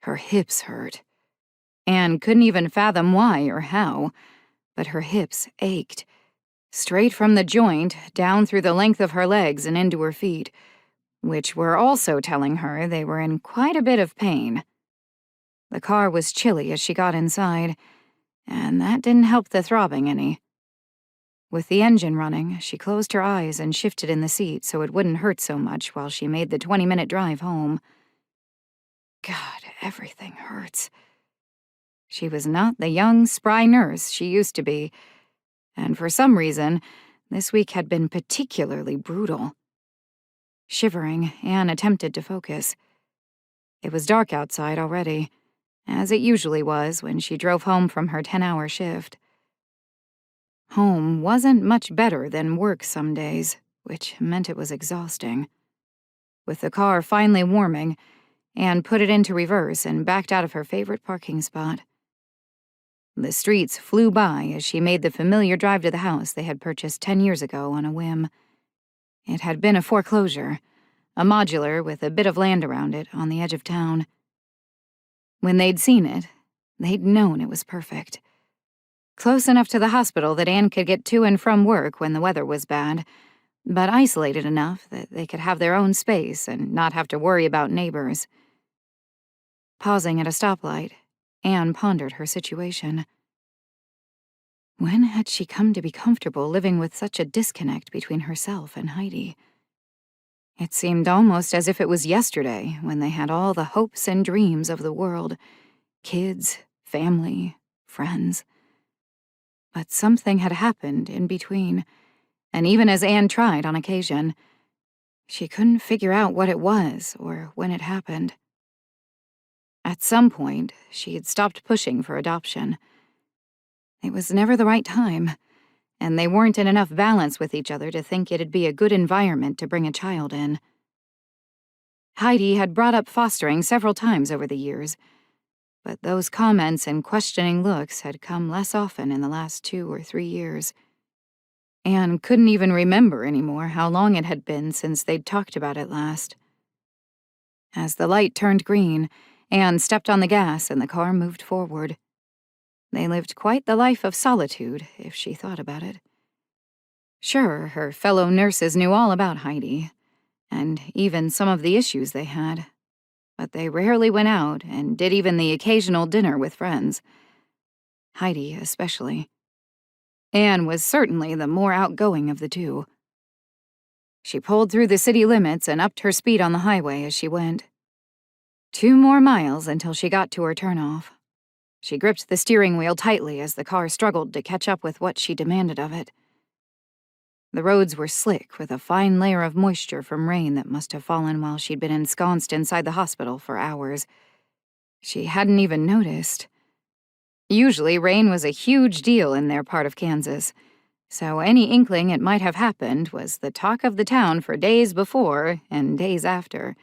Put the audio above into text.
Her hips hurt. Ann couldn't even fathom why or how, but her hips ached, straight from the joint, down through the length of her legs and into her feet, which were also telling her they were in quite a bit of pain. The car was chilly as she got inside, and that didn't help the throbbing any. With the engine running, she closed her eyes and shifted in the seat so it wouldn't hurt so much while she made the 20-minute drive home. God, everything hurts. She was not the young, spry nurse she used to be, and for some reason, this week had been particularly brutal. Shivering, Ann attempted to focus. It was dark outside already, as it usually was when she drove home from her 10-hour shift. Home wasn't much better than work some days, which meant it was exhausting. With the car finally warming, Ann put it into reverse and backed out of her favorite parking spot. The streets flew by as she made the familiar drive to the house they had purchased 10 years ago on a whim. It had been a foreclosure, a modular with a bit of land around it on the edge of town. When they'd seen it, they'd known it was perfect. Close enough to the hospital that Ann could get to and from work when the weather was bad, but isolated enough that they could have their own space and not have to worry about neighbors. Pausing at a stoplight, Ann pondered her situation. When had she come to be comfortable living with such a disconnect between herself and Heidi? It seemed almost as if it was yesterday when they had all the hopes and dreams of the world, kids, family, friends. But something had happened in between, and even as Ann tried on occasion, she couldn't figure out what it was or when it happened. At some point, she had stopped pushing for adoption. It was never the right time, and they weren't in enough balance with each other to think it'd be a good environment to bring a child in. Heidi had brought up fostering several times over the years, but those comments and questioning looks had come less often in the last 2 or 3 years. Ann couldn't even remember anymore how long it had been since they'd talked about it last. As the light turned green, Ann stepped on the gas and the car moved forward. They lived quite the life of solitude, if she thought about it. Sure, her fellow nurses knew all about Heidi, and even some of the issues they had, but they rarely went out and did even the occasional dinner with friends. Heidi especially. Ann was certainly the more outgoing of the two. She pulled through the city limits and upped her speed on the highway as she went. 2 more miles until she got to her turnoff. She gripped the steering wheel tightly as the car struggled to catch up with what she demanded of it. The roads were slick with a fine layer of moisture from rain that must have fallen while she'd been ensconced inside the hospital for hours. She hadn't even noticed. Usually, rain was a huge deal in their part of Kansas, so any inkling it might have happened was the talk of the town for days before and days after.